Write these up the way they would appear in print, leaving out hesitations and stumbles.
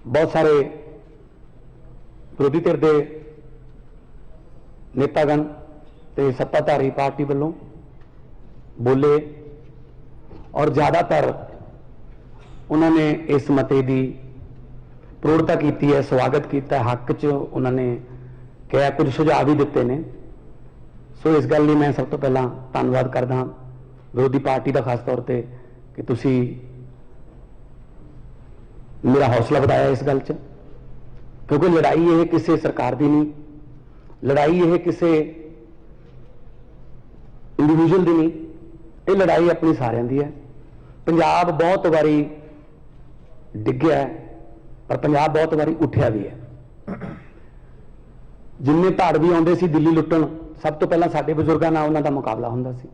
बहुत सारे विरोधी धिर के नेतागण ते सत्ताधारी पार्टी वालों बोले और ज़्यादातर उन्होंने इस मते की प्रौढ़ता की है, स्वागत किया, हक च उन्होंने कहा, कुछ सुझाव भी दिते ने। सो इस गल मैं सब तो पहला धन्यवाद करदा विरोधी पार्टी का खास तौर पर कि तुसी मेरा हौसला बढ़ाया इस गल च, क्योंकि लड़ाई ये किसी सरकार की नहीं, लड़ाई ये किसी इंडिविजुअल की नहीं, ये लड़ाई अपनी सारिਆਂ ਦੀ है। पंजाब बहुत बारी डिग्या है पर पंजाब बहुत बारी उठिया भी है। जिन्ने धाड़ भी आते सी दिल्ली लुट्टण, सब तो पहला साडे बजुर्गों नाल उन्हां दा मुकाबला हुंदा सी।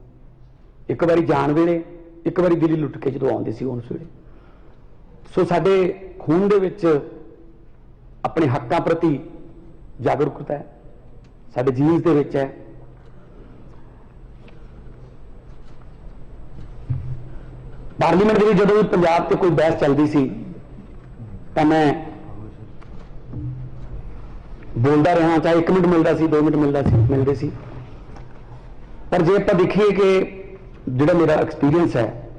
एक बारी जान वेले, एक बारी दिल्ली लुट के जो आते सी उस वेले। सो साडे खून दे विच अपने हकों प्रति जागरूकता है, साडे जीन्स दे विच है। पार्लीमेंट में जो भी पंजाब से कोई बहस चलती सी तो मैं बोलता रहा, चाहे 1 मिनट मिलता सी, 2 मिनट मिलते सी। पर जे आप देखिए कि जो मेरा एक्सपीरियंस है,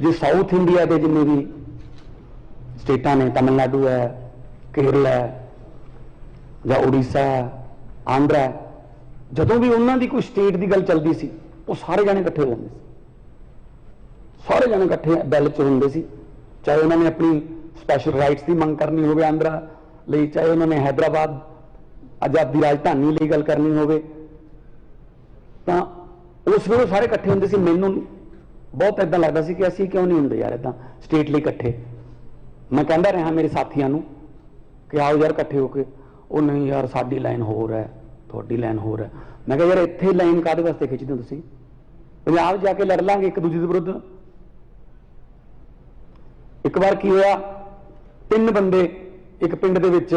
जो साउथ इंडिया के जिन्हें भी स्टेटा ने, तमिलनाडु है, केरल है, या उड़ीसा है, आंध्रा है, जदों भी उन्होंने कोई स्टेट की गल चलती सी वो सारे जाने इकट्ठे हो जाते थे, सारे जने इकट्ठे बैल च होंगे सी। चाहे उन्होंने अपनी स्पैशल राइट्स की मंग करनी हो आंध्रा लिए, चाहे उन्होंने हैदराबाद आजादी राजधानी लिए गल करनी हो, उस वे सारे इकट्ठे होंगे सी। मैनू बहुत इदा लगता सी कि असी क्यों नहीं होंगे यार इदा स्टेट लिए इकट्ठे। मैं कहता रहा मेरे साथियों को कि आओ यार इकट्ठे होके, वो नहीं यार साडी लाइन होर है, थोड़ी लाइन होर है। मैं कहा यार इत्थे लाइन काहदे वास्ते खिंचदे हो तुसीं? पंजाब जाके लड़ लांगे एक दूजे के विरुद्ध। एक बार की होया, 3 बंदे एक पिंड दे विच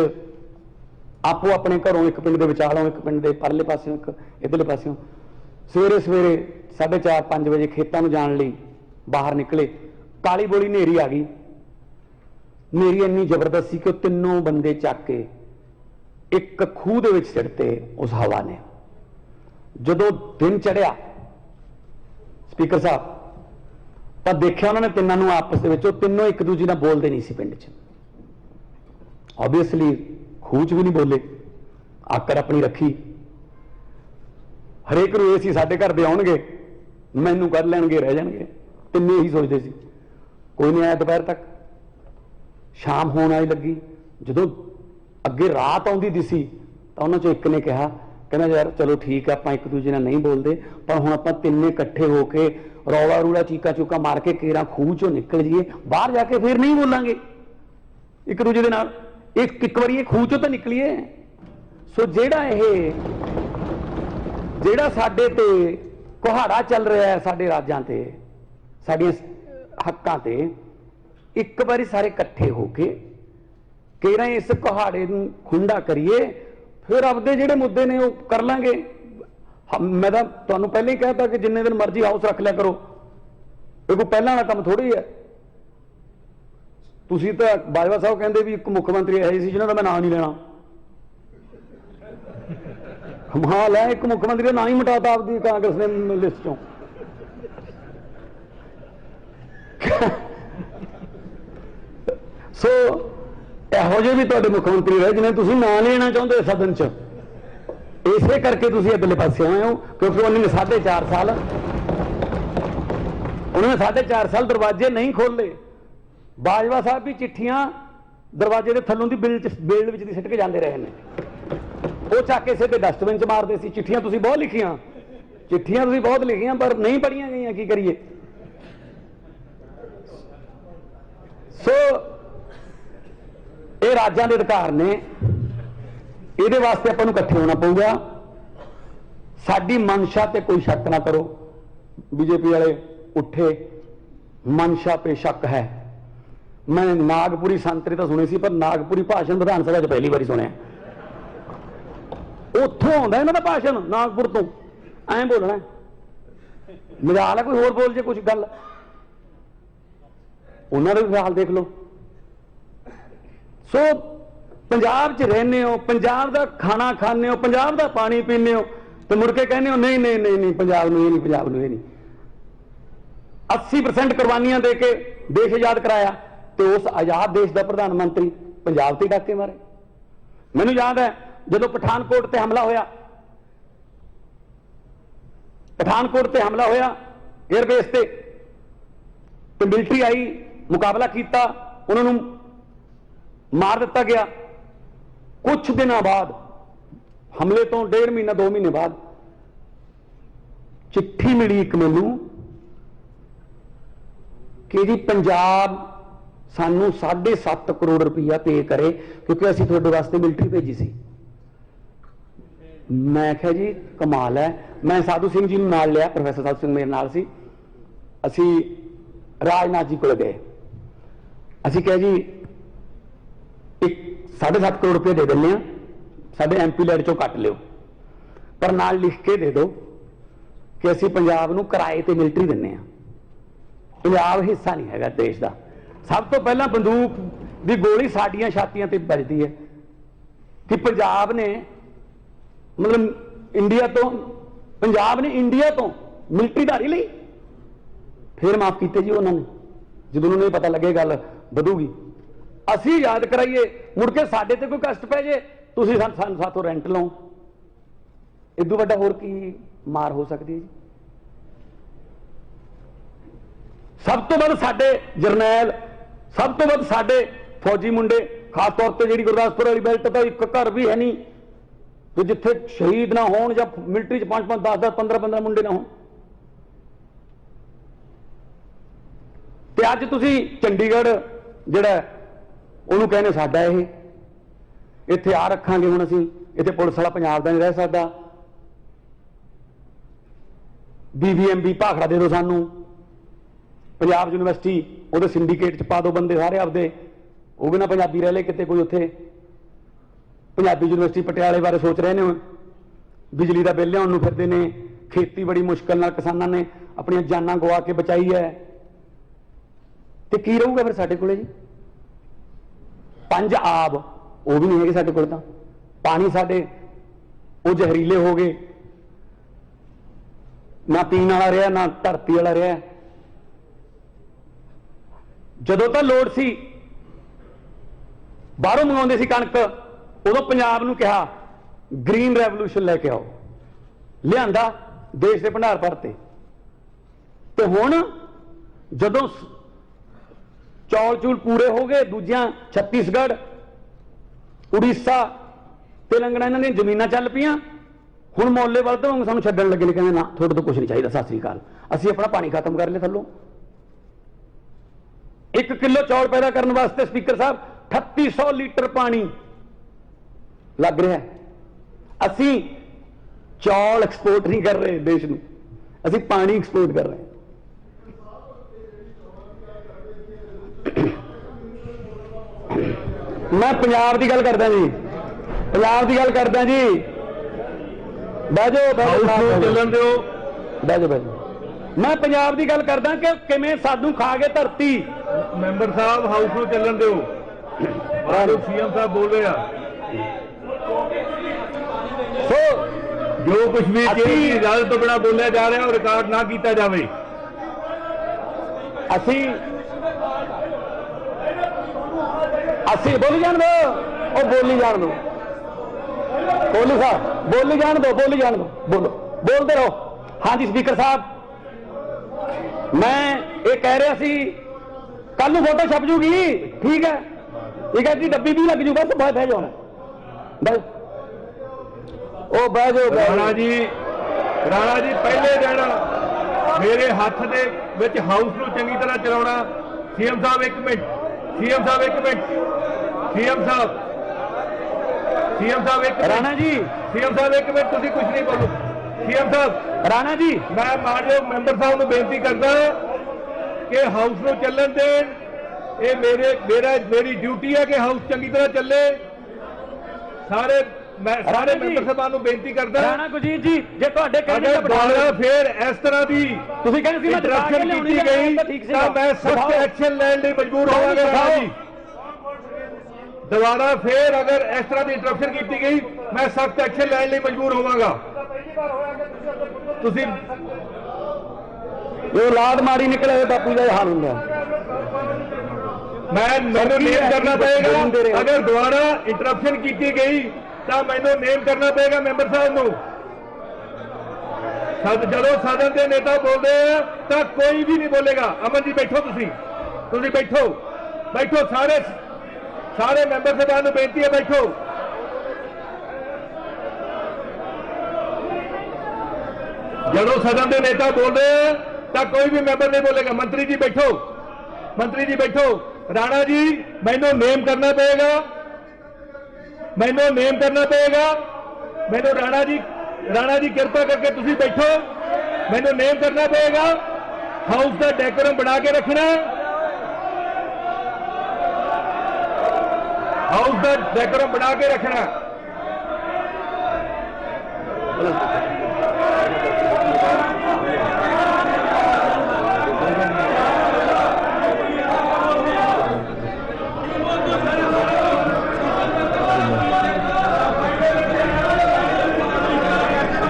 आपो अपने घरों, एक पिंड दे विचालों, एक पिंड दे परले पासों, एक इधरले पासों, सवेरे सवेरे 4:30-5 बजे खेतों में जाने लई बाहर निकले। काली बोली नेरी आ गई। नेरी इन्नी जबरदस्त सी कि तीनों बंदे चक के एक खूह दे विच सिੱਟते उस हवा ने। जदों दिन चढ़िया स्पीकर साहब तो देखा उन्होंने तिनों आपस में, तीनों एक दूजे नाल बोलते नहीं सी पिंड च। ऑब्वियसली खूह च भी नहीं बोले, आकर अपनी रखी। हरेक नूं ये सी साडे घर दे आउणगे, मैनूं कढ लैणगे, रह जाणगे। तिन्ने ही सोचते सी। कोई नहीं आया दोपहर तक। शाम होण आई लगी, जदों अगे रात आउंदी दिसी तो उन्हां चों एक ने कहा, कहना यार चलो ठीक है, आपां एक दूजे नाल नहीं बोलते, पर हुण आपां तिन्ने इकट्ठे होके रौला रूला चीका चूका मार के केरा खूह चों निकल जाइए, बाहर जाके फिर नहीं बोलांगे एक दूजे दे नाल। एक बारी खूह चों तो निकलीए। सो जेड़ा साडे ते कुहाड़ा चल रहा है, साडे राजां ते, साडियां हक्कां ते, एक बारी सारे इकट्ठे होके केरा इस कुहाड़े नूं खुंडा करिए, फिर आपदे जिहड़े मुद्दे ने वो कर लांगे। मैं तो तुहानूं पहले ही कहता कि जिन्ने दिन मर्जी हाउस रख लिया करो, ये कोई पहला वाला काम थोड़ी है। तुसीं तो बाजवा साहब कहते भी एक मुख्यमंत्री ऐसे सी जिन्हां दा मैं नाम नहीं लेना। कमाल है, एक मुख्यमंत्री का नाम ही मिटाता आपकी कांग्रेस ने लिस्ट चों। सो इहो ਜਿਹੇ भी तुहाडे मुख्यमंत्री रहे जिन्हें तुसीं नाम लेना चाहुंदे सदन च। इसे करके तुसीं अगले पासे आए हो, क्योंकि उन्होंने 4.5 साल दरवाजे नहीं खोले। बाजवा साहब भी चिट्ठियां दरवाजे के थलों की बेल विच सिੱਟ के जाते रहे हैं। वो चक के सीधे डस्टबिन च मारते सी। चिट्ठियां तुसीं बहुत लिखियां, चिट्ठियां तुसीं बहुत लिखियां, पर नहीं पढ़ियां गईयां, की करिए। सो ये राज्यां दे अधिकार ने, ये वास्ते आपां नूं इकट्ठे होना पऊगा। साडी मनशा ते कोई शक ना करो। बीजेपी वाले उठे, मनशा पे शक है। मैं नागपुरी संतरी तो सुनी सी, पर नागपुरी भाषण विधान सभा च पहली बारी सुनिया। उत्थों आउंदा इन्हां दा भाषण, नागपुर तो ऐ बोलना। मजाल है कोई होर बोल जे कुछ गल, उन्होंने भी हाल देख लो। सो पंजाब च रहने हो, पंजाब का खाना खाने हो, पंजाब का पानी पीने हो, तो मुड़ के कहने हो नहीं नहीं नहीं नहीं पंजाब नूं ये नहीं, पंजाब नूं ये नहीं। 80% कुर्बानियां दे के देश आजाद कराया, तो उस आजाद देश का प्रधानमंत्री पंजाब ते डाके मारे। मैनूं याद है जदों पठानकोट ते हमला होया, पठानकोट ते हमला होया एयरबेस ते, तो मिलिट्री आई, मुकाबला किया, उन्होंने मार दिता गया। कुछ दिनों बाद हमले तो 1.5 महीना 2 महीने बाद चिट्ठी मिली एक मैनू कि जी पंजाब सानू 7.5 करोड़ रुपया पे करे क्योंकि असी थोड़े वास्ते मिलिट्री भेजी सी। मैं क्या जी कमाल है। मैं साधु सिंह जी नाल लिया, प्रोफैसर साधु सिंह मेरे नाल सी, असी राजनाथ जी को गए, असी कहा जी एक 7.5 करोड़ रुपये दे दें, साढ़े MP लैड चो कट लियो, पर नाल लिख के दे दो कि असी पंजाब नूं किराए ते मिलिट्री दिंने आ। पंजाब हिस्सा नहीं हैगा देश का। सब तो पहला बंदूक की गोली साडियां छातियां ते बजदी है कि पंजाब ने मतलब इंडिया तो, पंजाब ने इंडिया तो मिलिट्री धारी ली, फिर माफ किए जी उन्होंने जो उन्होंने पता लगे गल बढ़ूगी। असी याद कराइए मुड़ के साडे ते कोई कष्ट पै जे, तुसीं साथों रेंट लो, इदू वड्डा होर की मार हो सकती है जी। सब तो वध साडे जरनैल, सब तो वध साडे फौजी मुंडे, खास तौर पर जी गुरदासपुर वाली बेल्ट का एक घर भी है नहीं तो जिथे शहीद ना हो या मिलिट्री 5-5, 10-10, 15-15 मुंडे ना हो। ते अज तुसीं चंडीगढ़ जिहड़ा उहनूं कहने साडा ये इत्थे आ रखांगे, हुण असीं इत्थे पुलिस वाला पंजाब दा नहीं रह सकदा, BVMB भाखड़ा दे दो सानूं, पंजाब यूनिवर्सिटी उहदे सिंडीकेट च पा दो बंदे सारे आपदे, वो भी ना पंजाबी रह ले किते कोई उत्थे। पंजाबी यूनिवर्सिटी पटियाले बारे सोच रहे हैं, बिजली का बिल लियाउण नूं फिरदे ने, खेती बड़ी मुश्किल नाल किसानां ने अपनी जानां गवा के बचाई है, तो की रहूगा फिर साडे कोले जी। 5 आब वो भी नहीं है साडे कोल, तां पानी साडे वो जहरीले हो गए, ना पीण वाला रहा ना धरती वाला रहा। जदों तो लोड़ सी बाहरों मंगाउंदे सी कणक, उदों पंजाब नूं कहा ग्रीन रेवोल्यूशन लैके आओ, लिआंदा देश के भंडार भरते। तो हुण जदों चौल चूल पूरे हो गए, दूजियां छत्तीसगढ़, उड़ीसा, तेलंगाना इन्हां दी जमीनां चल पियां, हुण मोले वाल तो सानूं छड्डण लगे ने, कहंदे ना थोड़े तो कुछ नहीं चाहिए, सत श्री अकाल, असीं अपना पानी खत्म कर लिया थल्लों। 1 किलो चौल पैदा करने वास्ते स्पीकर साहब 3800 लीटर पानी लग रहा है। असीं चौल एक्सपोर्ट नहीं कर रहे देश नूं, असीं पानी एक्सपोर्ट कर रहे हैं। मैं पंजाब की गल करदा जी, पंजाब की गल करदा जी, बह जाओ चलन दो, बह जाओ। मैं पंजाब की गल करदा कि किवें सानूं खा गए धरती। मैंबर साहब हाउस में चलन दो, CM साहब बोल रहे हैं, सो जो कुछ भी इजाजत तो बिना बोलिया जा रहा है और रिकॉर्ड ना किया जाए। असी बोली जान दो, और बोली जान दो, कोहली साहब बोली जान दो, बोली जान दो, बोलो, बोलते रहो। हाँ जी स्पीकर साहब, मैं ये कह रहा सी कल नूं फोटो छप जूगी, ठीक है, ठीक है जी, डब्बी भी लग जू, बस बह जाओ बस, ओ बह जाओ। राणा जी पहले दिन मेरे हाथ दे विच हाउस नूं चंगी तरह चलाउणा। CM साहब एक मिनट, CM साहब एक मिनट, CM साहब एक मिनट, राणा जी, CM साहब एक मिनट, तुसीं कुछ नहीं बोलो। CM साहब, राणा जी, मैं मानयोग मैंबर साहब नूं बेनती करदा कि हाउस नूं चलन देण, ये मेरी ड्यूटी है कि हाउस चंगी तरह चले। सारे मैंबर साहबां नूं बेनती करदा, राणा गुरजीत जी, जे तुहाडे कहने अगर दुबारा फिर इस तरह की तुसीं कहंदे सी मैं इंटरप्शन की गई तो मैं सख्त एक्शन लैण लई मजबूर होवांगा। राणा जी ਦੁਬਾਰਾ ਫੇਰ ਅਗਰ ਇਸ ਤਰ੍ਹਾਂ ਦੀ ਇੰਟਰਪਸ਼ਨ ਕੀਤੀ ਗਈ ਮੈਂ ਸਖਤ ਐਕਸ਼ਨ ਲੈਣ ਲਈ ਮਜਬੂਰ ਹੋਵਾਂਗਾ। ਤੁਸੀਂ ਇਹ ਔਲਾਦ ਮਾਰੀ ਨਿਕਲੇ ਬਾਪੂ ਦਾ ਹਾਲ ਹੁੰਦਾ। ਮੈਨੂੰ ਨੇਮ ਕਰਨਾ ਪਏਗਾ। ਅਗਰ ਦੁਬਾਰਾ ਇੰਟਰਪਸ਼ਨ ਕੀਤੀ ਗਈ ਤਾਂ ਮੈਨੂੰ ਨੇਮ ਕਰਨਾ ਪਏਗਾ ਮੈਂਬਰ ਸਾਹਿਬ ਨੂੰ। ਜਦੋਂ ਸਦਨ ਦੇ ਨੇਤਾ ਬੋਲਦੇ ਆ ਤਾਂ ਕੋਈ ਵੀ ਨਹੀਂ ਬੋਲੇਗਾ। ਅਮਨ ਜੀ ਬੈਠੋ, ਤੁਸੀਂ ਬੈਠੋ ਸਾਰੇ ਮੈਂਬਰ ਸਾਹਿਬਾਨ ਨੂੰ ਬੇਨਤੀ ਹੈ ਬੈਠੋ। ਜਦੋਂ ਸਦਨ ਦੇ ਨੇਤਾ ਬੋਲਦੇ ਆ ਤਾਂ ਕੋਈ ਵੀ ਮੈਂਬਰ ਨਹੀਂ ਬੋਲੇਗਾ। ਮੰਤਰੀ ਜੀ ਬੈਠੋ। ਰਾਣਾ ਜੀ ਮੈਨੂੰ ਨੇਮ ਕਰਨਾ ਪਏਗਾ। ਮੈਨੂੰ ਰਾਣਾ ਜੀ ਕਿਰਪਾ ਕਰਕੇ ਤੁਸੀਂ ਬੈਠੋ। ਮੈਨੂੰ ਨੇਮ ਕਰਨਾ ਪਏਗਾ। ਹਾਊਸ ਦਾ ਡੈਕੋਰਮ ਬਣਾ ਕੇ ਰੱਖਣਾ।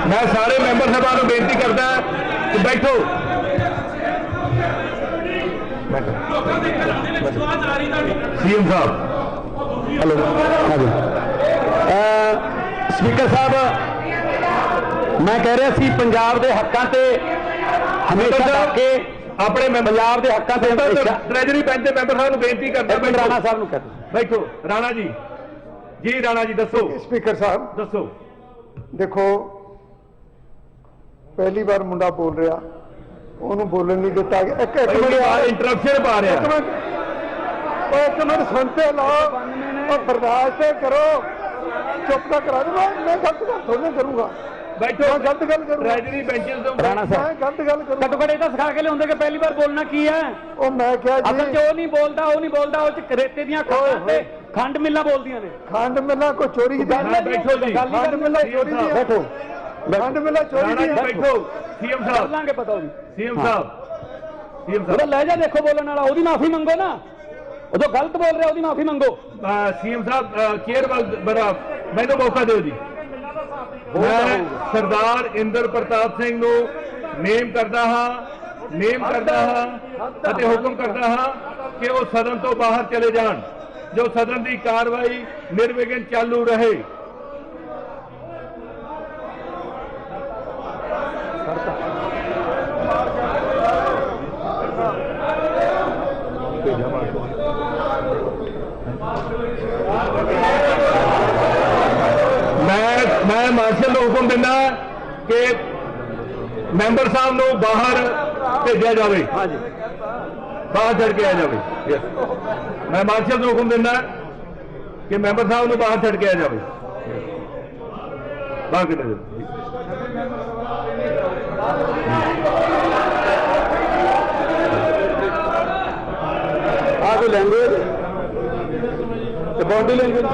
मैं सारे मैंबर साहबान को बेनती करता कि बैठो। सीएम साहब हेलो, स्पीकर साहब मैं कह रहा सी पंजाब के हकों से हमेशा के अपने पंजाब के हकों से ट्रेजरी बेंच के मैंबर साहब को बेनती करता। राणा साहब को कहते बैठो। राणा जी दसो। स्पीकर साहब दसो। देखो पहली बार मुंडा बोल रहा, ਉਹਨੂੰ बोलन नहीं दिता। एक मिनट इंटरप्शन पा रहा। एक मिनट सुनते लो और बर्दाश्त करो। चुप का करा दूंगा। मैं गलत गल थोड़ी करूंगा। बैठो। गलत गल करूंगा। ट्रेजरी बेंचेस राणा साहब मैं गलत गल करूंगा। घट्टो घट ये सिखा के लिया कि पहली बार बोलना की है। ਉਹ ਮੈਂ ਕਿਹਾ असल ਜੀ च नहीं बोलता ਉਹ ਚ रेते ਦੀਆਂ ਖਾਣਾਂ खंड मिलना बोलदियां ने। ਖੰਡ ਮਿਲਾਂ ਕੋਈ ਚੋਰੀ ਦੀ बैठो जी। ਖੰਡ ਮਿਲਾਂ ਚੋਰੀ ਦੀ बैठो ਖੰਡ ਮਿਲਾਂ ਚੋਰੀ राणा ਦੀ जी बैठो। सीएम साहब ਲਾਂਗੇ ਪਤਾ ਹੋਈ सीएम ਉਹਦਾ ਲਹਿਜਾ ਦੇਖੋ ਬੋਲਣ ਵਾਲਾ। ਉਹਦੀ ਮਾਫੀ ਮੰਗੋ ਨਾ। ਉਹ ਜੋ ਗਲਤ ਬੋਲ ਰਿਹਾ ਉਹਦੀ ਮਾਫੀ ਮੰਗੋ। सीएम साहब केयर बड़ा मैंने मौका दो जी। मैं सरदार इंद्र प्रताप सिंह ਨੂੰ ਨੇਮ ਕਰਦਾ ਹਾਂ ਅਤੇ ਹੁਕਮ ਕਰਦਾ ਹਾਂ ਕਿ ਉਹ ਸਦਨ ਤੋਂ ਬਾਹਰ ਚਲੇ ਜਾਣ। ਜੋ ਸਦਨ ਦੀ ਕਾਰਵਾਈ ਨਿਰਵਿਘਨ ਚਾਲੂ ਰਹੇ। मैं मार्शल को हुक्म देना कि मैंबर साहब को बाहर भेजा जाए। बाहर छड़ के आ जाए। मैं मार्शल को हुक्म देना कि मैंबर साहब को बाहर छड़ के आ जाए। बाहर कितने आगे लैंग्वेज बॉडी लैंग्वेज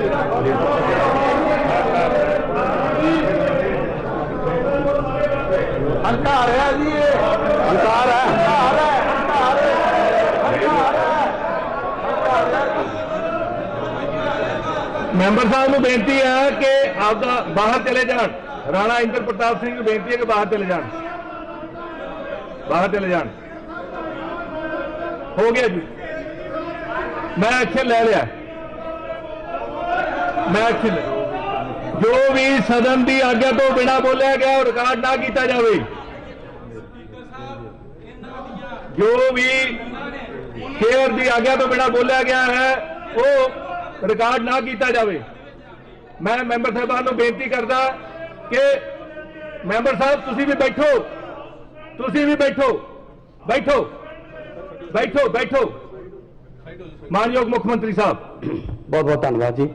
हंकार है जी। हंकार है। मैंबर साहब को बेनती है कि आप बाहर चले जान। राणा इंद्र प्रताप सिंह को बेनती है कि बाहर चले जान। हो गया जी। मैं एक्शन ले लिया। जो भी सदन की आज्ञा तो बिना बोलिया गया रिकॉर्ड ना किया जाए। जो भी शेयर की आज्ञा तो बिना बोलिया गया है वो रिकॉर्ड ना किया जाए। मैं मैंबर साहबान को बेनती करता कि मैंबर साहब तुसी भी बैठो। मानयोग मुख्यमंत्री साहब बहुत बहुत धन्यवाद जी।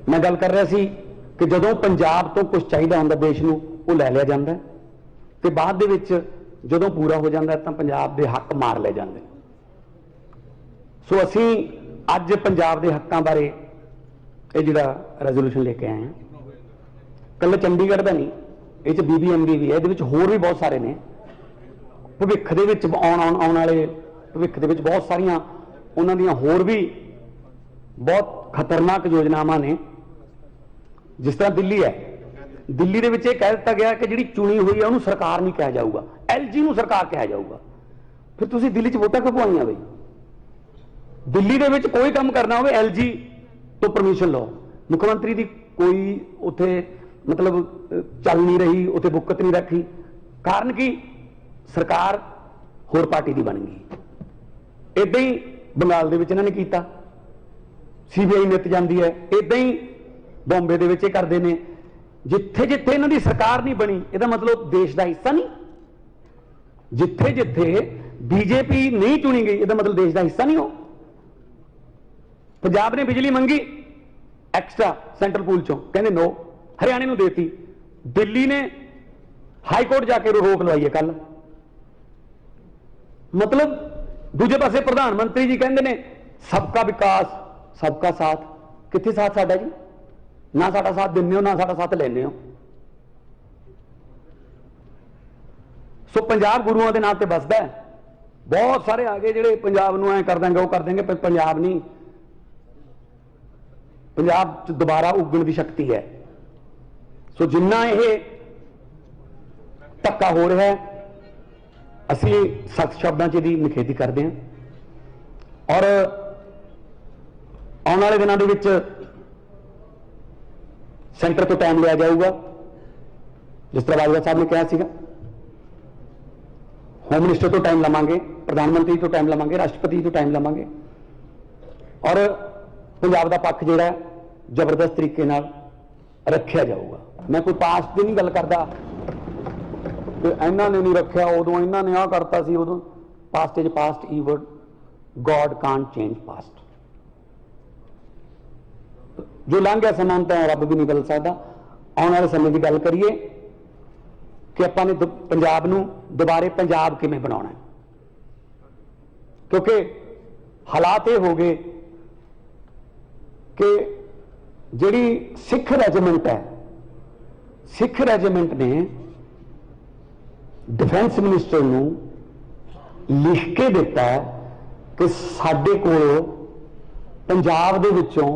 मैं गल कर रहा सी कि जदों पंजाब तो कुछ चाहिए होंदा देश नूं वो लै लिया जाता है ते बाद दे विच जदों पूरा हो जाता है तो पंजाब के हक मार ले जाते। सो असी अज पंजाब के हकों बारे ये जिहड़ा रेजोल्यूशन लेके आए हैं। कल चंडीगढ़ का नहीं, ये BBMB भी है, ये होर भी बहुत सारे ने। भविख दे विच आउण वाले भविख दे विच बहुत सारियां ਉਹਨਾਂ ਦੀਆਂ ਹੋਰ ਵੀ ਬਹੁਤ ਖਤਰਨਾਕ ਯੋਜਨਾਵਾਂ ਨੇ। ਜਿਸ ਤਰ੍ਹਾਂ ਦਿੱਲੀ ਹੈ, ਦਿੱਲੀ ਦੇ ਵਿੱਚ ਇਹ ਕਹਿ ਦਿੱਤਾ ਗਿਆ ਕਿ ਜਿਹੜੀ ਚੁਣੀ ਹੋਈ ਹੈ ਉਹਨੂੰ ਸਰਕਾਰ ਨਹੀਂ ਕਿਹਾ ਜਾਊਗਾ, LG ਨੂੰ ਸਰਕਾਰ ਕਿਹਾ ਜਾਊਗਾ। ਫਿਰ ਤੁਸੀਂ ਦਿੱਲੀ 'ਚ ਵੋਟਾਂ ਕਿਉਂ ਪਵਾਈਆਂ ਬਈ? ਦਿੱਲੀ ਦੇ ਵਿੱਚ ਕੋਈ ਕੰਮ ਕਰਨਾ ਹੋਵੇ LG ਤੋਂ ਪਰਮਿਸ਼ਨ ਲਓ। ਮੁੱਖ ਮੰਤਰੀ ਦੀ ਕੋਈ ਉੱਥੇ ਮਤਲਬ ਚੱਲ ਨਹੀਂ ਰਹੀ, ਉੱਥੇ ਬੁੱਕਤ ਨਹੀਂ ਰੱਖੀ। ਕਾਰਨ ਕੀ? ਸਰਕਾਰ ਹੋਰ ਪਾਰਟੀ ਦੀ ਬਣ ਗਈ। ਇਦਾਂ ਹੀ ਬੰਗਾਲ ਦੇ ਵਿੱਚ ਇਹਨਾਂ ਨੇ ਕੀਤਾ, CBI ਨਿੱਤ ਜਾਂਦੀ ਹੈ। ਇਦਾਂ ਹੀ ਬੰਬੇ ਦੇ ਵਿੱਚ ਇਹ ਕਰਦੇ ਨੇ। ਜਿੱਥੇ ਜਿੱਥੇ ਇਹਨਾਂ ਦੀ ਸਰਕਾਰ ਨਹੀਂ ਬਣੀ, ਇਹਦਾ ਮਤਲਬ ਦੇਸ਼ ਦਾ ਹਿੱਸਾ ਨਹੀਂ। ਜਿੱਥੇ ਜਿੱਥੇ BJP ਨਹੀਂ ਚੁਣੀ ਗਈ, ਇਹਦਾ ਮਤਲਬ ਦੇਸ਼ ਦਾ ਹਿੱਸਾ ਨਹੀਂ ਹੋ। ਪੰਜਾਬ ਨੇ ਬਿਜਲੀ ਮੰਗੀ ਐਕਸਟਰਾ ਸੈਂਟਰਲ ਪੂਲ ਚੋਂ, ਕਹਿੰਦੇ ਨੋ, ਹਰਿਆਣੇ ਨੂੰ ਦੇਤੀ। ਦਿੱਲੀ ਨੇ ਹਾਈ ਕੋਰਟ ਜਾ ਕੇ ਰੋਕ ਲਵਾਈ ਹੈ ਕੱਲ। ਮਤਲਬ ਦੂਜੇ ਪਾਸੇ ਪ੍ਰਧਾਨ ਮੰਤਰੀ ਜੀ ਕਹਿੰਦੇ ਨੇ ਸਬਕਾ ਵਿਕਾਸ ਸਬਕਾ ਸਾਥ। ਕਿੱਥੇ ਸਾਥ ਸਾਡਾ ਜੀ? ਨਾ ਸਾਡਾ ਸਾਥ ਦਿੰਦੇ ਹੋ, ਨਾ ਸਾਡਾ ਸਾਥ ਲੈਂਦੇ ਹੋ। ਸੋ ਪੰਜਾਬ ਗੁਰੂਆਂ ਦੇ ਨਾਂ ਤੇ ਵੱਸਦਾ ਹੈ। ਬਹੁਤ ਸਾਰੇ ਆ ਗਏ ਜਿਹੜੇ ਪੰਜਾਬ ਨੂੰ ਐ ਕਰ ਦੇंगे, ਉਹ ਕਰ ਦੇंगे, ਪਰ ਪੰਜਾਬ ਨਹੀਂ। ਪੰਜਾਬ 'ਚ ਦੁਬਾਰਾ ਉੱਗਣ ਦੀ ਸ਼ਕਤੀ ਹੈ। ਸੋ ਜਿੰਨਾ ਇਹ ਧੱਕਾ ਹੋ ਰਿਹਾ ਹੈ, ਅਸੀਂ ਸਖਤ ਸ਼ਬਦਾਂ 'ਚ ਇਹਦੀ ਨਿਖੇਧੀ ਕਰਦੇ ਹਾਂ। ਔਰ ਆਉਣ ਵਾਲੇ ਦਿਨਾਂ ਦੇ ਵਿੱਚ ਸੈਂਟਰ ਤੋਂ ਟਾਈਮ ਲਿਆ ਜਾਊਗਾ, ਜਿਸ ਤਰ੍ਹਾਂ ਬਾਜਵਾ ਸਾਹਿਬ ਨੇ ਕਿਹਾ ਸੀਗਾ। ਹੋਮ ਮਿਨਿਸਟਰ ਤੋਂ ਟਾਈਮ ਲਵਾਂਗੇ, ਪ੍ਰਧਾਨ ਮੰਤਰੀ ਤੋਂ ਟਾਈਮ ਲਵਾਂਗੇ, ਰਾਸ਼ਟਰਪਤੀ ਤੋਂ ਟਾਈਮ ਲਵਾਂਗੇ। ਔਰ ਪੰਜਾਬ ਦਾ ਪੱਖ ਜਿਹੜਾ ਜ਼ਬਰਦਸਤ ਤਰੀਕੇ ਨਾਲ ਰੱਖਿਆ ਜਾਊਗਾ। ਮੈਂ ਕੋਈ ਪਾਸਟ ਦੀ ਨਹੀਂ ਗੱਲ ਕਰਦਾ ਕਿ ਇਹਨਾਂ ਨੇ ਨਹੀਂ ਰੱਖਿਆ, ਉਦੋਂ ਇਹਨਾਂ ਨੇ ਆਹ ਕਰਤਾ ਸੀ, ਉਦੋਂ। Past is past, even God can't change past. ਜੋ ਲੰਘ ਗਿਆ ਸਮਾਂ ਤਾਂ ਰੱਬ ਵੀ ਨਹੀਂ ਬਦਲ ਸਕਦਾ। ਆਉਣ ਵਾਲੇ ਸਮੇਂ ਦੀ ਗੱਲ ਕਰੀਏ ਕਿ ਆਪਾਂ ਨੇ ਪੰਜਾਬ ਨੂੰ ਦੁਬਾਰੇ ਪੰਜਾਬ ਕਿਵੇਂ ਬਣਾਉਣਾ ਹੈ, ਕਿਉਂਕਿ ਹਾਲਾਤ ਇਹ ਹੋ ਗਏ ਕਿ ਜਿਹੜੀ ਸਿੱਖ ਰੈਜੀਮੈਂਟ ਹੈ, ਸਿੱਖ ਰੈਜੀਮੈਂਟ ਨੇ डिफेंस मिनिस्टर ਨੂੰ ਲਿਖ ਕੇ ਦਿੱਤਾ ਕਿ ਸਾਡੇ ਕੋਲ ਪੰਜਾਬ ਦੇ ਵਿੱਚੋਂ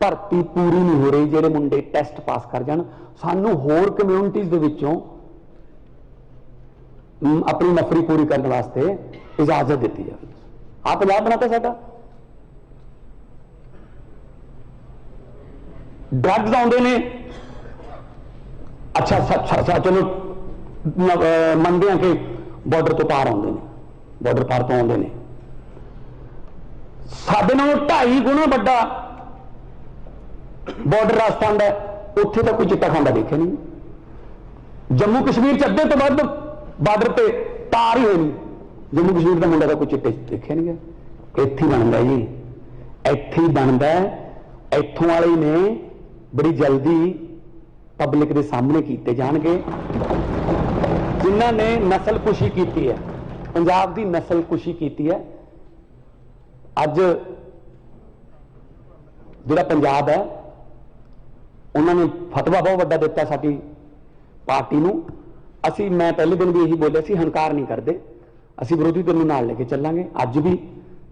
ਭਰਤੀ ਪੂਰੀ ਨਹੀਂ ਹੋ ਰਹੀ, ਜਿਹੜੇ ਮੁੰਡੇ ਟੈਸਟ ਪਾਸ ਕਰ ਜਾਣ, ਸਾਨੂੰ ਹੋਰ ਕਮਿਊਨਿਟੀਜ਼ ਦੇ ਵਿੱਚੋਂ ਆਪਣੀ ਨਫਰੀ ਪੂਰੀ ਕਰਨ ਵਾਸਤੇ ਇਜਾਜ਼ਤ ਦਿੱਤੀ ਜਾਵੇ। ਆ ਪੰਜਾਬ ਬਣਾਤਾ ਸਾਡਾ। ਡਰੱਗਸ ਆਉਂਦੇ ਨੇ, ਅੱਛਾ ਚਲੋ ਮੰਨਦੇ ਹਾਂ ਕਿ ਬਾਰਡਰ ਤੋਂ ਪਾਰ ਆਉਂਦੇ ਨੇ, ਬਾਰਡਰ ਪਾਰ ਤੋਂ ਆਉਂਦੇ ਨੇ। ਸਾਡੇ ਨਾਲੋਂ 2.5 ਗੁਣਾ ਵੱਡਾ ਬਾਰਡਰ ਰਾਜਸਥਾਨ ਦਾ, ਉੱਥੇ ਤਾਂ ਕੋਈ ਚਿੱਟਾ ਖਾਂਦਾ ਦੇਖਿਆ ਨਹੀਂ। ਜੰਮੂ ਕਸ਼ਮੀਰ 'ਚ ਅੱਧੇ ਤੋਂ ਵੱਧ ਬਾਰਡਰ ਤੇ ਪਾਰ ਹੀ ਹੋਏ ਨਹੀਂ। ਜੰਮੂ ਕਸ਼ਮੀਰ ਦਾ ਮੁੰਡਾ ਤਾਂ ਕੋਈ ਚਿੱਟੇ ਦੇਖਿਆ ਨਹੀਂ ਗਿਆ। ਇੱਥੇ ਹੀ ਬਣਦਾ ਜੀ, ਇੱਥੇ ਹੀ ਬਣਦਾ। ਇੱਥੋਂ ਵਾਲੇ ਨੇ ਬੜੀ ਜਲਦੀ ਪਬਲਿਕ ਦੇ ਸਾਹਮਣੇ ਕੀਤੇ ਜਾਣਗੇ, ਜਿਨ੍ਹਾਂ ਨੇ ਨਸਲਕੁਸ਼ੀ ਕੀਤੀ ਹੈ, ਪੰਜਾਬ ਦੀ ਨਸਲਕੁਸ਼ੀ ਕੀਤੀ ਹੈ। ਅੱਜ ਜਿਹੜਾ ਪੰਜਾਬ ਹੈ, ਉਹਨਾਂ ਨੇ ਫਤਵਾ ਬਹੁਤ ਵੱਡਾ ਦਿੱਤਾ ਸਾਡੀ ਪਾਰਟੀ ਨੂੰ। ਮੈਂ ਪਹਿਲੇ ਦਿਨ ਵੀ ਇਹੀ ਬੋਲਿਆ ਸੀ, ਹੰਕਾਰ ਨਹੀਂ ਕਰਦੇ, ਅਸੀਂ ਵਿਰੋਧੀ ਧਿਰ ਨੂੰ ਨਾਲ ਲੈ ਕੇ ਚੱਲਾਂਗੇ। ਅੱਜ ਵੀ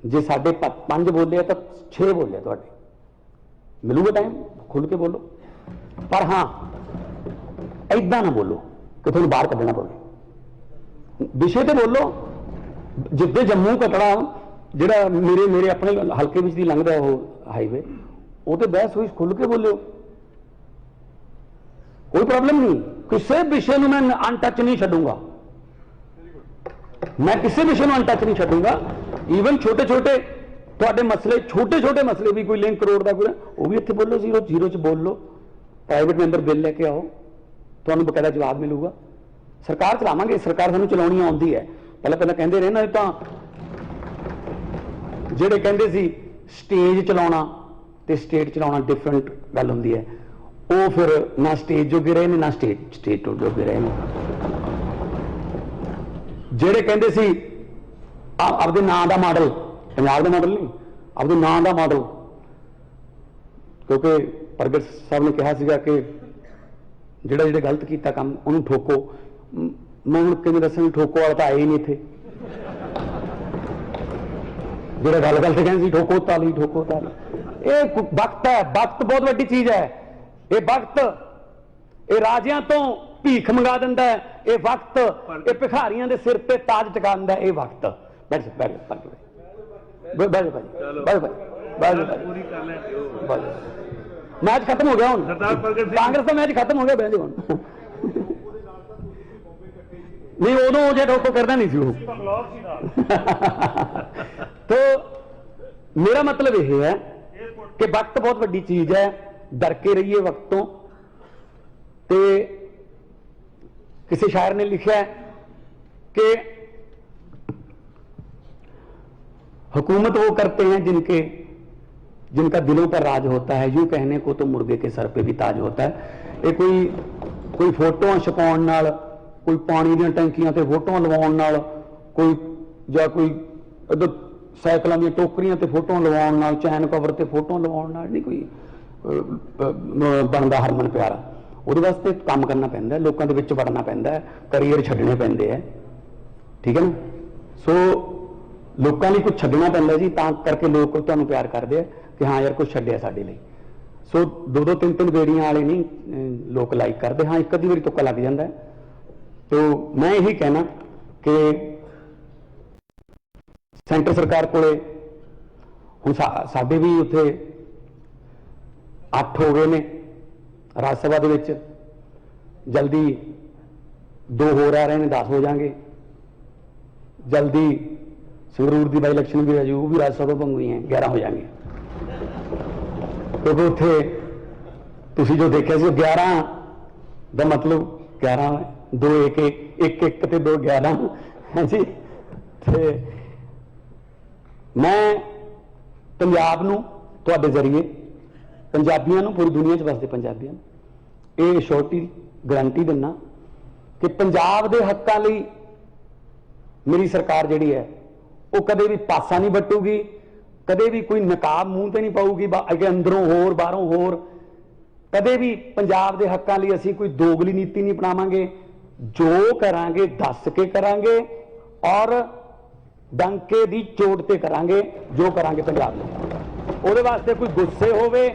ਜੇ ਸਾਡੇ 5 ਬੋਲੇ ਤਾਂ 6 ਬੋਲੇ ਤੁਹਾਡੇ, ਮਿਲੂਗਾ ਟਾਈਮ, ਖੁੱਲ ਕੇ ਬੋਲੋ। ਪਰ ਹਾਂ, ਏਦਾਂ ਨਾ ਬੋਲੋ ਕਿ ਤੁਹਾਨੂੰ ਬਾਹਰ ਕੱਢਣਾ ਪਵੇ। ਵਿਸ਼ੇ ਤੇ ਬੋਲੋ। ਜਿੱਦੇ ਜੰਮੂ ਕਟੜਾ ਜਿਹੜਾ ਮੇਰੇ ਆਪਣੇ ਹਲਕੇ ਵਿੱਚ ਦੀ ਲੰਘਦਾ ਉਹ ਹਾਈਵੇ, ਉਹ ਤੇ ਬਹਿਸ ਹੋਈ, ਖੁੱਲ ਕੇ ਬੋਲਿਓ, ਕੋਈ ਪ੍ਰੋਬਲਮ ਨਹੀਂ। ਕਿਸੇ ਵਿਸ਼ੇ ਨੂੰ ਮੈਂ ਅਨਟੱਚ ਨਹੀਂ ਛੱਡੂੰਗਾ, ਮੈਂ ਕਿਸੇ ਵਿਸ਼ੇ ਨੂੰ ਅਨਟੱਚ ਨਹੀਂ ਛੱਡੂੰਗਾ। ਈਵਨ ਛੋਟੇ ਛੋਟੇ ਤੁਹਾਡੇ ਮਸਲੇ, ਛੋਟੇ ਛੋਟੇ ਮਸਲੇ ਵੀ, ਕੋਈ ਲਿੰਕ ਕਰੋੜ ਦਾ ਕੋਈ, ਉਹ ਵੀ ਇੱਥੇ ਬੋਲੋ, 0 'ਚ ਬੋਲ ਲਓ। ਪ੍ਰਾਈਵੇਟ ਮੈਂਬਰ ਬਿੱਲ ਲੈ ਕੇ ਆਓ, ਤੁਹਾਨੂੰ ਬਕਾਇਦਾ ਜਵਾਬ ਮਿਲੂਗਾ। ਸਰਕਾਰ ਚਲਾਵਾਂਗੇ, ਸਰਕਾਰ ਸਾਨੂੰ ਚਲਾਉਣੀ ਆਉਂਦੀ ਹੈ। ਪਹਿਲਾਂ ਕਹਿੰਦੇ ਰਹੇ ਨਾ, ਤਾਂ ਜਿਹੜੇ ਕਹਿੰਦੇ ਸੀ ਸਟੇਜ ਚਲਾਉਣਾ ਤੇ ਸਟੇਟ ਚਲਾਉਣਾ ਡਿਫਰੈਂਟ ਗੱਲ ਹੁੰਦੀ ਹੈ। ਉਹ ਫਿਰ ਨਾ ਸਟੇਜ ਜੋਗੇ ਰਹੇ ਨੇ, ਨਾ ਸਟੇਟ ਜੋਗੇ ਰਹੇ ਨੇ। ਜਿਹੜੇ ਕਹਿੰਦੇ ਸੀ ਆਪਦੇ ਨਾਂ ਦਾ ਮਾਡਲ, ਪੰਜਾਬ ਦਾ ਮਾਡਲ ਨਹੀਂ, ਆਪਦੇ ਨਾਂ ਦਾ ਮਾਡਲ, ਕਿਉਂਕਿ ਪ੍ਰਗਟ ਸਾਹਿਬ ਨੇ ਕਿਹਾ ਸੀਗਾ ਕਿ ਜਿਹੜੇ ਗਲਤ ਕੀਤਾ ਕੰਮ ਉਹਨੂੰ ਠੋਕੋ। ਮੈਂ ਹੁਣ ਕਿਵੇਂ ਦੱਸਾਂ, ਠੋਕੋ ਵਾਲਾ ਤਾਂ ਆਏ ਹੀ ਨਹੀਂ ਇੱਥੇ। ਜਿਹੜਾ ਗੱਲ ਤੇ ਕਹਿੰਦੇ ਸੀ ਠੋਕੋ ਤਾਲੀ ਠੋਕੋ ਤਾਲੀ, ਇਹ ਵਕਤ ਹੈ, ਵਕਤ ਬਹੁਤ ਵੱਡੀ ਚੀਜ਼ ਹੈ। ਇਹ ਵਕਤ ਇਹ ਰਾਜਿਆਂ ਤੋਂ ਭੀਖ ਮੰਗਾ ਦਿੰਦਾ ਹੈ, ਇਹ ਵਕਤ ਇਹ ਭਿਖਾਰੀਆਂ ਦੇ ਸਿਰ ਤੇ ਤਾਜ ਟਿਕਾਉਂਦਾ ਹੈ। ਇਹ ਵਕਤ ਬੈਠ ਬੈਠ ਬੈਠ ਬੈਠ ਪੂਰੀ ਕਰ ਲੈਣ ਦਿਓ। मैच खत्म हो गया हूं, सरदार प्रगट सिंह कांग्रेस का मैच खत्म हो गया बहन हूं नहीं उदों जो ठोको करना नहीं सी तो मेरा मतलब यह है कि वक्त बहुत बड़ी चीज है, डर के रहिए वक्त तो। किसी शायर ने लिखा है कि हुकूमत वो करते हैं जिनका दिलों पर राज होता है, यूं कहने को तो मुर्गे के सर पे भी ताज होता है। ये कोई फोटो छपाउण नाल, कोई पानी दी टंकियां ते फोटो लवाउण नाल, कोई साइकिलों दी टोकरियां ते फोटो लवाउण नाल, चैन कवर ते फोटो लवाउण नाल नहीं कोई बनदा हरमन प्यारा। ਉਹਦੇ ਵਾਸਤੇ ਕੰਮ ਕਰਨਾ ਪੈਂਦਾ, ਲੋਕਾਂ ਦੇ ਵਿੱਚ ਵੜਨਾ ਪੈਂਦਾ, ਕਰੀਅਰ ਛੱਡਣੇ ਪੈਂਦੇ ਹੈ, ਠੀਕ ਹੈ ਨਾ। ਸੋ ਲੋਕਾਂ ਲਈ ਕੁਝ ਛੱਡਣਾ ਪੈਂਦਾ ਜੀ, ਤਾਂ ਕਰਕੇ ਲੋਕ ਤੁਹਾਨੂੰ ਪਿਆਰ ਕਰਦੇ ਆ ਕਿ ਹਾਂ ਯਾਰ ਕੁਝ ਛੱਡਿਆ ਸਾਡੇ ਲਈ। ਸੋ ਦੋ ਦੋ ਤਿੰਨ ਤਿੰਨ ਬੇੜੀਆਂ ਵਾਲੇ ਨਹੀਂ ਲੋਕ ਲਾਈਕ ਕਰਦੇ, ਹਾਂ ਇੱਕ ਅੱਧੀ ਵਾਰੀ ਤੁੱਕਾ ਲੱਗ ਜਾਂਦਾ ਹੈ। तो मैं यही कहना कि सेंटर सरकार कोले हुण साडे भी उत्थे 8 हो गए ने राज सभा दे विच, जल्दी 2 हो रहे ने 10 हो जाएंगे, जल्दी संगरूर की बाई इलेक्शन भी है जी, वो भी राज सभा भंग हुई हैं, 11 हो जाएंगे। क्योंकि उत्थे तुसी जो देखा सी 11 का मतलब 11 2 1 1 1 ते 2 11 है जी। ते मैं पंजाब नूं तुहाडे जरिए पंजाबियों नूं, पूरी दुनिया च वसदे पंजाबियों नूं ये श्योरिटी गारंटी दिना कि पंजाब दे हक्कां लई मेरी सरकार जिहड़ी है वो कदे भी पासा नहीं बटूगी, कदे भी कोई नकाब मूंह ते नहीं पाऊगी, अगे अंदरों होर बाहरों होर। कदे भी पंजाब दे हक्कां लई असीं कोई दोगली नीति नहीं अपनावांगे, जो करांगे दस के करांगे और डंके दी चोट ते करांगे, जो करांगे पंजाब में। ਉਹਦੇ वास्ते कोई गुस्से होवे,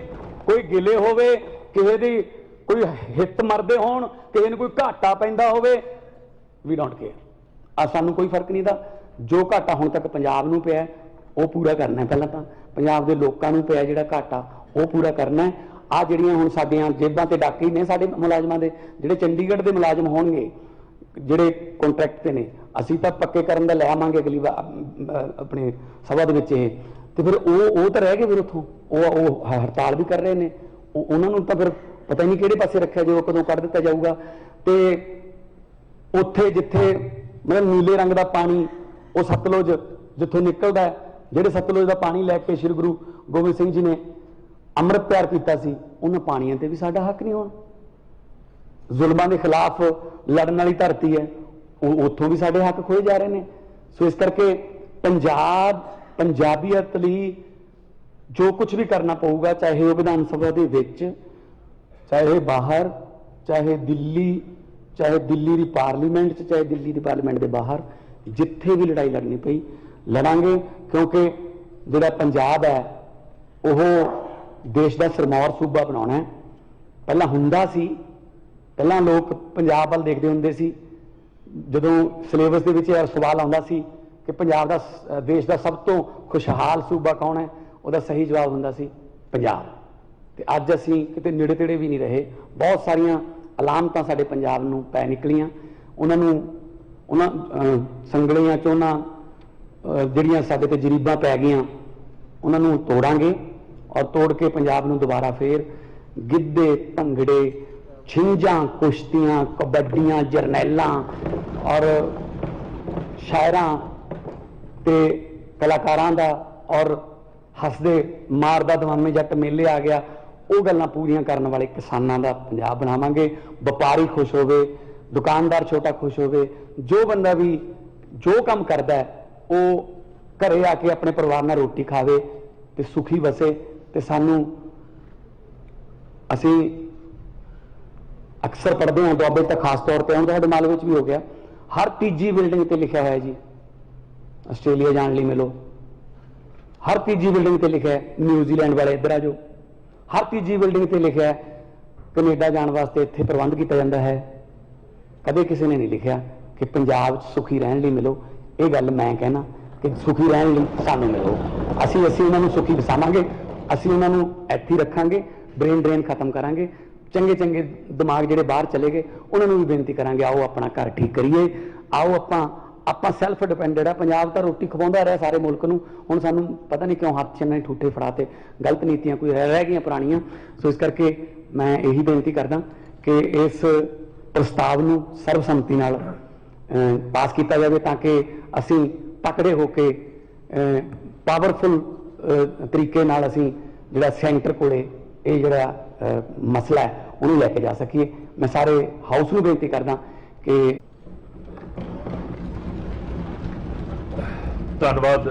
कोई गिले होवे, किसी दी कोई हित मरदे होण, किसी नूं कोई घाटा पैंदा होवे, वी डोंट केयर। आ सानूं कोई फर्क नहीं दा। जो घाटा हुण तक पंजाब नूं पिया वो पूरा करना है, पहलां तां पंजाब दे लोकां नूं पिया जिहड़ा घाटा वो पूरा करना है। आ ਜਿਹੜੀਆਂ ਹੁਣ ਸਾਡੀਆਂ ਜੇਬਾਂ ਤੇ ਡਾਕੇ ਨੇ ਸਾਡੇ ਮੁਲਾਜ਼ਮਾਂ ਦੇ, ਜਿਹੜੇ ਚੰਡੀਗੜ੍ਹ ਦੇ ਮੁਲਾਜ਼ਮ ਹੋਣਗੇ ਜਿਹੜੇ ਕੰਟਰੈਕਟ ਤੇ ਨੇ, ਅਸੀਂ ਤਾਂ ਪੱਕੇ ਕਰਨ ਦਾ ਲੈ ਆਵਾਂਗੇ ਅਗਲੀ ਵਾਰ ਆਪਣੇ ਸਭਾ ਦੇ ਵਿੱਚ ਇਹ। ਤੇ ਫਿਰ ਉਹ ਤਾਂ ਰਹਿ ਗਏ, ਫਿਰ ਉੱਥੋਂ ਉਹ ਹੜਤਾਲ ਵੀ ਕਰ ਰਹੇ ਨੇ, ਉਹਨਾਂ ਨੂੰ ਤਾਂ ਫਿਰ ਪਤਾ ਹੀ ਨਹੀਂ ਕਿਹੜੇ ਪਾਸੇ ਰੱਖਿਆ ਜਾਊਗਾ, ਕਦੋਂ ਕੱਢ ਦਿੱਤਾ ਜਾਊਗਾ। ਤੇ ਉੱਥੇ ਜਿੱਥੇ ਮਤਲਬ ਨੀਲੇ ਰੰਗ ਦਾ ਪਾਣੀ ਉਹ ਸਤਲੁਜ ਜਿੱਥੋਂ ਨਿਕਲਦਾ, ਜਿਹੜੇ ਸਤਲੁਜ ਦਾ ਪਾਣੀ ਲੈ ਕੇ ਸ਼੍ਰੀ ਗੁਰੂ ਗੋਬਿੰਦ ਸਿੰਘ ਜੀ ਨੇ ਅੰਮ੍ਰਿਤ ਪਿਆਰ ਕੀਤਾ ਸੀ, ਉਹਨਾਂ ਪਾਣੀਆਂ ਤੇ ਵੀ ਸਾਡਾ ਹੱਕ ਨਹੀਂ ਹੋਣਾ। ਜ਼ੁਲਮਾਂ ਦੇ ਖਿਲਾਫ ਲੜਨ ਵਾਲੀ ਧਰਤੀ ਹੈ, ਉਹ ਉੱਥੋਂ ਵੀ ਸਾਡੇ ਹੱਕ ਖੋਏ ਜਾ ਰਹੇ ਨੇ। ਸੋ ਇਸ ਕਰਕੇ ਪੰਜਾਬੀਅਤ ਲਈ ਜੋ ਕੁਝ ਵੀ ਕਰਨਾ ਪਊਗਾ, ਚਾਹੇ ਉਹ ਵਿਧਾਨ ਸਭਾ ਦੇ ਵਿੱਚ, ਚਾਹੇ ਬਾਹਰ, ਚਾਹੇ ਦਿੱਲੀ ਦੀ ਪਾਰਲੀਮੈਂਟ 'ਚ, ਚਾਹੇ ਦਿੱਲੀ ਦੀ ਪਾਰਲੀਮੈਂਟ ਦੇ ਬਾਹਰ, ਜਿੱਥੇ ਵੀ ਲੜਾਈ ਲੜਨੀ ਪਈ ਲੜਾਂਗੇ। ਕਿਉਂਕਿ ਜਿਹੜਾ ਪੰਜਾਬ ਹੈ ਉਹ देश का सिरमौर सूबा बनाना है। पहला हुंदा सी, पहला लोग पंजाब वाल देखते होंदे सी, जदों सिलेबस दे विच सवाल आउंदा सी कि पंजाब दा देश का सब तो खुशहाल सूबा कौन है, उसका सही जवाब हुंदा सी पंजाब। ते अज असीं किते नेड़े तेड़े भी नहीं रहे, बहुत सारियां अलामतां साडे पंजाब नूं पै निकलियां, उन्हां संगलियां चों जिहड़ियां साडे ते जरीबां पै गईयां उन्हां नूं तोड़ांगे और तोड़ के पंजाब नूं दोबारा फिर गिद्धे भंगड़े छिंजां कुश्तियां कबड्डियां जरनैलां और शायरां ते कलाकारां दा और हसदे मारदा दवामे जट मेले आ गया, वो गल्लां पूरियां करन वाले किसानां दा पंजाब बनावांगे। व्यापारी खुश होवे, दुकानदार छोटा खुश होवे, जो बंदा भी जो काम करदा है वो घरे आके अपने परिवार नाल रोटी खावे ते सुखी वसे। ते सानू असी अक्सर पढ़ते हैं दुआबे तक खास तौर पर, साडे मालवे भी हो गया, हर तीजी बिल्डिंग पर लिखा है जी आस्ट्रेलिया जाने लिए मिलो, हर तीजी बिल्डिंग ते लिखा है न्यूजीलैंड वाले इधर आ जाओ, हर तीजी बिल्डिंग ते लिखा है कनेडा जाने वास्ते इत्थे प्रबंध किया जाता है। कदे किसी ने नहीं लिखा कि पंजाब सुखी रहने लिए मिलो। ये गल मैं कहना कि सुखी रहने लिए सानू मिलो, असी उन्होंने सुखी वसावांगे, असी उन्होंने इत्थे रखांगे, ब्रेन ड्रेन खत्म करांगे, चंगे चंगे दिमाग ਜਿਹੜੇ बाहर चले गए उन्होंने भी बेनती करांगे आओ अपना घर ठीक करिए, आओ ਆਪਾਂ ਸੈਲਫ ਡਿਪੈਂਡੈਂਟ ਆ। ਪੰਜਾਬ ਤਾਂ ਰੋਟੀ ਖਵਾਉਂਦਾ ਰਿਹਾ ਸਾਰੇ ਮੁਲਕ ਨੂੰ, ਹੁਣ ਸਾਨੂੰ ਪਤਾ ਨਹੀਂ ਕਿਉਂ ਹੱਥ 'ਚ ਇਹਨਾਂ ਨੇ ਠੂਠੇ ਫੜਾਤੇ, ਗਲਤ ਨੀਤੀਆਂ ਕੋਈ ਰਹਿ ਗਈਆਂ ਪੁਰਾਣੀਆਂ। ਸੋ ਇਸ ਕਰਕੇ ਮੈਂ ਇਹੀ ਬੇਨਤੀ ਕਰਦਾ ਕਿ ਇਸ ਪ੍ਰਸਤਾਵ ਨੂੰ ਸਰਬਸੰਮਤੀ ਨਾਲ ਪਾਸ ਕੀਤਾ ਜਾਵੇ ਤਾਂ ਕਿ ਅਸੀਂ ਤਕੜੇ ਹੋ ਕੇ ਪਾਵਰਫੁਲ ਤਰੀਕੇ ਨਾਲ ਅਸੀਂ ਜਿਹੜਾ ਸੈਂਟਰ ਕੋਲੇ ਇਹ ਜਿਹੜਾ ਮਸਲਾ ਹੈ ਉਹਨੂੰ ਲੈ ਕੇ ਜਾ ਸਕੀਏ। ਮੈਂ ਸਾਰੇ ਹਾਊਸ ਨੂੰ ਬੇਨਤੀ ਕਰਦਾ ਕਿ ਧੰਨਵਾਦ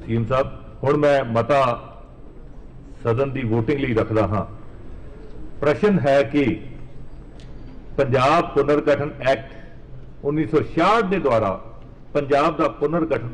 ਸੀਐਮ ਸਾਹਿਬ। ਹੁਣ ਮੈਂ ਮਤਾ ਸਦਨ ਦੀ ਵੋਟਿੰਗ ਲਈ ਰੱਖਦਾ ਹਾਂ। ਪ੍ਰਸ਼ਨ ਹੈ ਕਿ ਪੰਜਾਬ ਪੁਨਰਗਠਨ ਐਕਟ 1966 ਦੇ ਦੁਆਰਾ ਪੰਜਾਬ ਦਾ ਪੁਨਰਗਠਨ